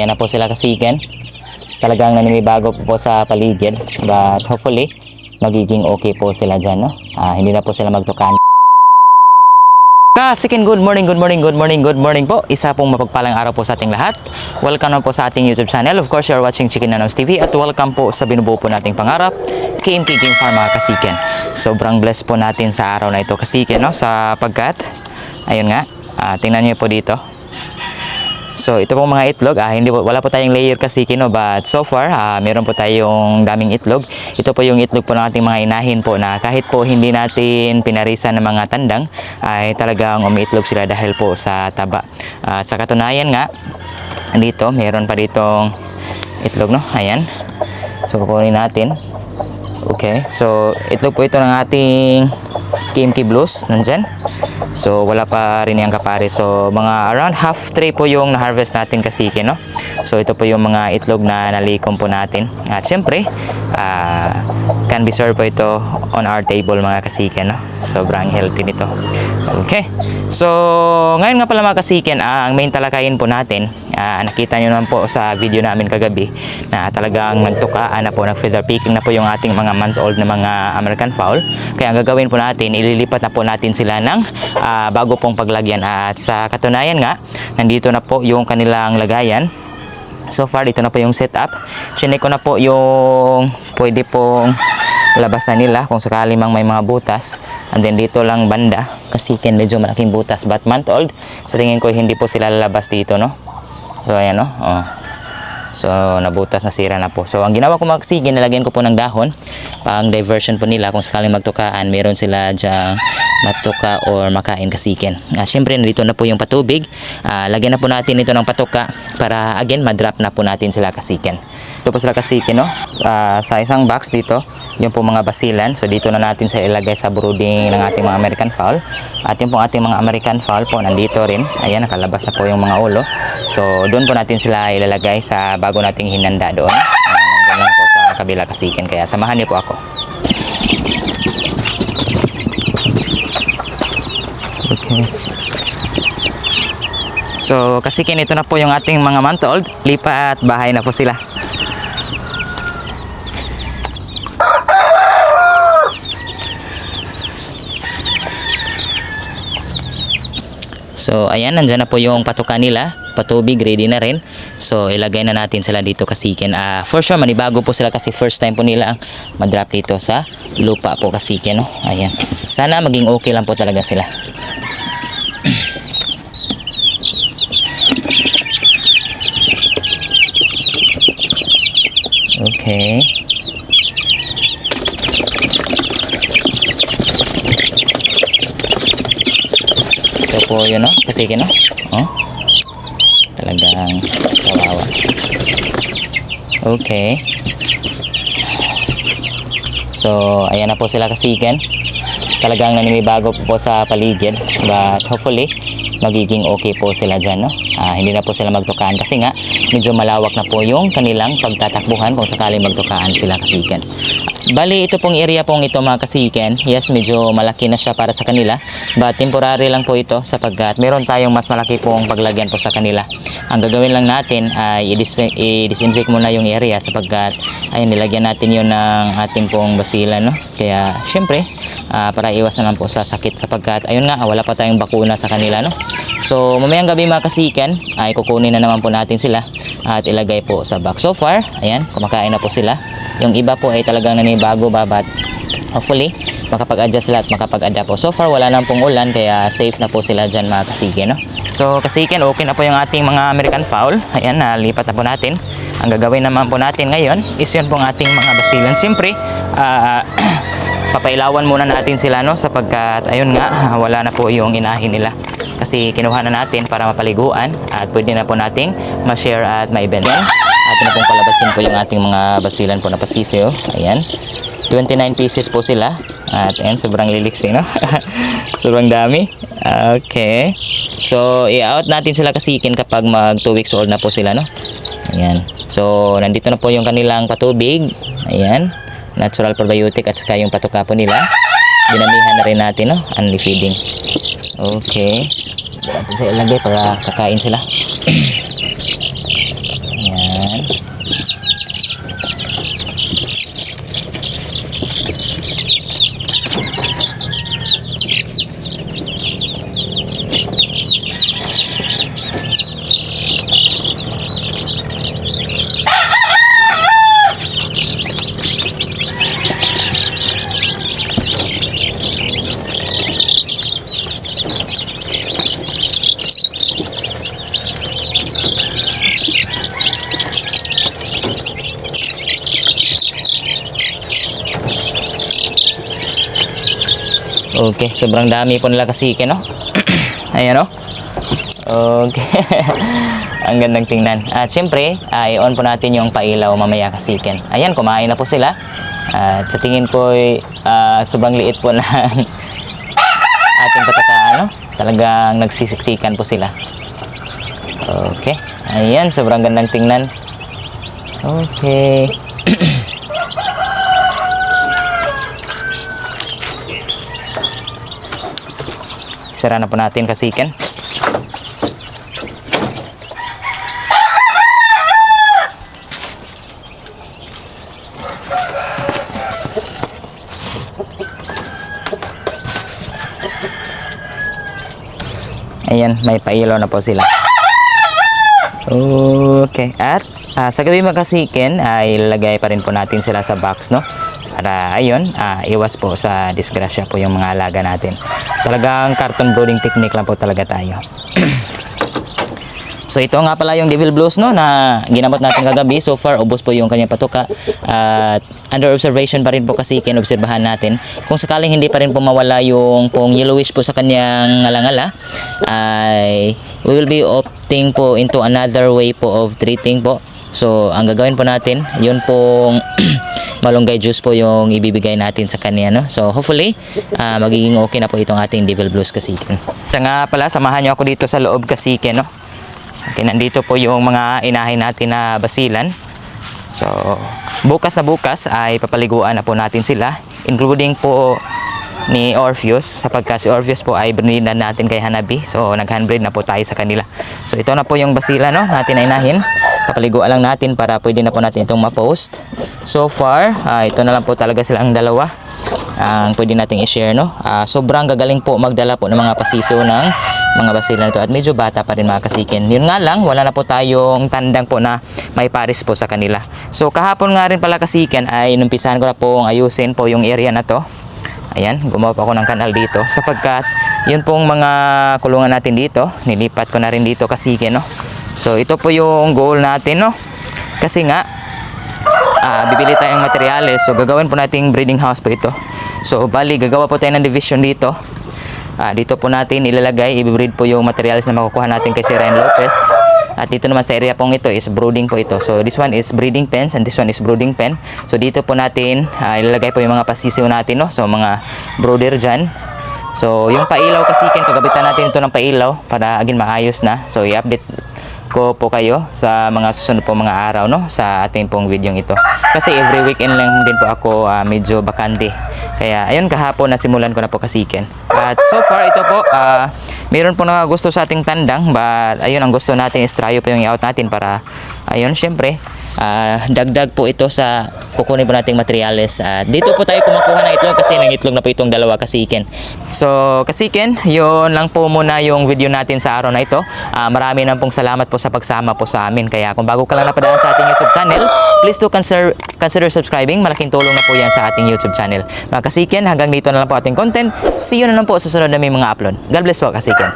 ayan na po sila kasiken. Talagang naninibago po sa paligid, but hopefully magiging okay po sila dyan, no? Hindi na po sila magtukan. Kasiken, good morning po. Isa pong mapagpalang araw po sa ating lahat. Welcome na po sa ating YouTube channel. Of course, you're watching Chicken Nanoms TV at welcome po sa binubuo po nating pangarap, KMK Game Farm mga kasiken. Sobrang blessed po natin sa araw na ito kasiken, no? Sapagkat, ayun nga, tingnan niyo po dito. So ito pong mga itlog, wala po tayong layer kasiken, no? But so far, meron po tayong daming itlog. Ito po yung itlog po ng ating mga inahin po na kahit po hindi natin pinarisan ng mga tandang, ay talagang umiitlog sila dahil po sa taba. Sa katunayan nga, dito, meron pa ditong itlog, no? Ayan. So kukunin natin. Okay, so itlog po ito ng ating KMK Blues, nandyan. So wala pa rin yung kapare. So mga around half tray po yung na-harvest natin kasiken, no? So ito po yung mga itlog na nalikom po natin. At syempre, can be served po ito on our table mga kasiken, no? Sobrang healthy nito. Okay, so ngayon nga pala mga kasiken, ang main talakayin po natin, nakita nyo naman po sa video namin kagabi na talagang nagtukaan na po, nag-feather picking na po yung ating mga month-old na mga American fowl. Kaya ang gagawin po natin, ililipat na po natin sila ng bago pong paglagyan. At sa katunayan nga, nandito na po yung kanilang lagayan. So far, dito na po yung setup. Chinek ko na po yung pwede pong labasan nila kung sakali mang may mga butas. And then dito lang banda, kasiken medyo malaking butas. But month-old, sa tingin ko hindi po sila lalabas dito, no? So ayan, no? So nabutas, nasira na po. So ang ginawa ko mga kasiken, nilagyan ko po ng dahon pang diversion po nila kung sakaling magtukaan, meron sila dyang matuka or makain kasiken. Syempre nandito na po yung patubig. Lagyan na po natin ito ng patuka para again madrop na po natin sila kasiken. Ito po sila kasiken, no? Sa isang box dito, yung po mga basilan. So dito na natin sila ilagay sa brooding ng ating mga American fowl. At yung po ating mga American fowl po nandito rin. Ayan, nakalabas na po yung mga ulo. So doon po natin sila ilalagay sa bago nating hinanda doon. Nandun lang po sa kabila kasiken. Kaya samahan niyo po ako. Okay. So kasiken, ito na po yung ating mga month-old. Lipat bahay na po sila. So ayan, nandyan na po yung patuka nila, patubig, ready na rin. So ilagay na natin sila dito kasiken. For sure manibago po sila kasi first time po nila ang madrop dito sa lupa po kasiken, no? Ayan, sana maging okay lang po talaga sila. Okay. Ito po yun, no? Kasiken, no? Talagang kawawa. Okay. So ayan na po sila kasiken. Talagang naninibago po sa paligid, but hopefully magiging okay po sila dyan, no? Hindi na po sila magtukaan kasi nga medyo malawak na po yung kanilang pagtatakbuhan kung sakaling magtukaan sila kasiken. Bali, ito pong area pong ito mga kasiken, yes, medyo malaki na siya para sa kanila, but temporary lang po ito sapagkat meron tayong mas malaki pong paglagyan po sa kanila. Ang gagawin lang natin ay i-disinfect muna yung area sapagkat ayun, nilagyan natin yun ng ating pong basilan, no? Kaya syempre, para iwasan lang po sa sakit sapagkat ayun nga, wala pa tayong bakuna sa kanila, no? So mamayang gabi mga kasiken ay kukunin na naman po natin sila at ilagay po sa box. So far, ayan, kumakain na po sila. Yung iba po ay talagang nanibago babat. Hopefully makapag-adjust sila at makapag-adapt po. So far wala nang pong ulan kaya safe na po sila dyan mga kasiken, no? So kasiken, okay na po yung ating mga American fowl. Ayan, nalipat na po natin. Ang gagawin naman po natin ngayon is yun pong ating mga basilan. Siyempre, papailawan muna natin sila, no? Sapagkat ayun nga, wala na po yung inahin nila. Kasi kinuha na natin para mapaliguan at pwede na po nating ma-share at ma-ibenta. At na pong palabasin po yung ating mga basilan po na pasisyo. Ayan, 29 pieces po sila. At ayan, sobrang liliksi, no? Sobrang dami. Okay, so i-out natin sila kasiken kapag mag 2 weeks old na po sila, no? Ayan, so nandito na po yung kanilang patubig. Ayan, natural probiotic at saka yung patuka po nila. Dinamihan na rin natin, no? Only feeding. Okay, natin sa ilagay para kakain sila. Okay, sobrang dami po nila kasiken, no? Ayan, no? Okay. Ang gandang tingnan. At syempre, i-on po natin yung pailaw mamaya kasiken. Ayan, kumain na po sila. At sa tingin ko, sobrang liit po ng ating patakaan, no? Talagang nagsisiksikan po sila. Okay. Ayan, sobrang gandang tingnan. Okay. Sara na po natin kasiken. Ayan, may pailaw na po sila. Okay. At sa gabi mga kasiken, ay ilalagay pa rin po natin sila sa box, no? Para ayun, iwas po sa disgrasya po yung mga alaga natin. Talagang carton brooding technique lang po talaga tayo. So ito nga pala yung Devil Blues, no, na ginamot natin kagabi. So far, ubos po yung kanyang patuka. At under observation pa rin po kasi kinobserbahan natin. Kung sakaling hindi pa rin po mawala yung pong yellowish po sa kanyang ngalangala, ay we will be opting po into another way po of treating po. So ang gagawin po natin, yun pong malunggay juice po yung ibibigay natin sa kanya, no? So hopefully, magiging okay na po itong ating Devil Blues kasiken. Ito nga pala, samahan nyo ako dito sa loob kasiken, no? Okay, nandito po yung mga inahin natin na basilan. So, bukas na bukas ay papaliguan na po natin sila, including po ni Orpheus, sapagkat si Orpheus po ay brindan natin kay Hanabi. So, nag-handbreed na po tayo sa kanila. So, ito na po yung basilan, no, natin na inahin. Papaliguan lang natin para pwede na po natin itong ma-post. So far, ito na lang po talaga silang dalawa ang pwede nating i-share, no? Sobrang gagaling po magdala po ng mga pasiso ng mga basilan nito at medyo bata pa rin mga kasiken. Yun nga lang, wala na po tayong tandang po na may pares po sa kanila. So kahapon nga rin pala kasiken ay numpisahan ko na pong ayusin po yung area na to. Ayan, gumawa pa ako ng kanal dito sapagkat yun pong mga kulungan natin dito, nilipat ko na rin dito kasiken, no? So ito po yung goal natin, no? Kasi nga bibili tayong materyales. So gagawin po nating breeding house po ito. So bali gagawa po tayo ng division dito. Dito po natin ilalagay, i-breed po yung materials na makukuha natin kay si Ryan Lopez. At dito naman sa area pong ito is brooding po ito. So this one is breeding pens and this one is brooding pen. So dito po natin ilalagay po yung mga pasisiw natin, no? So mga brooder dyan. So yung pailaw kasiken, kagabitan natin ito ng pailaw para agin maayos na. So i-update ko po kayo sa mga susunod po mga araw, no, sa ating pong video ito. Kasi every weekend lang din po ako medyo bakante. Kaya ayun, kahapon nasimulan ko na po kasiken. At so far ito po, meron po na gusto sa ating tandang, but ayun, ang gusto natin is tryo po yung i-out natin para ayun, syempre dagdag po ito sa kukunin po nating materyales. Dito po tayo kumukuha ng itlog kasi nangitlog na po itong dalawa kasiken. So kasiken, yun lang po muna yung video natin sa araw na ito. Marami na pong salamat po sa pagsama po sa amin. Kaya kung bago ka lang napadaan sa ating YouTube channel, please do consider subscribing. Malaking tulong na po yan sa ating YouTube channel. Mga kasiken, hanggang dito na lang po ating content. See you na lang po sa susunod na may mga upload. God bless po kasiken.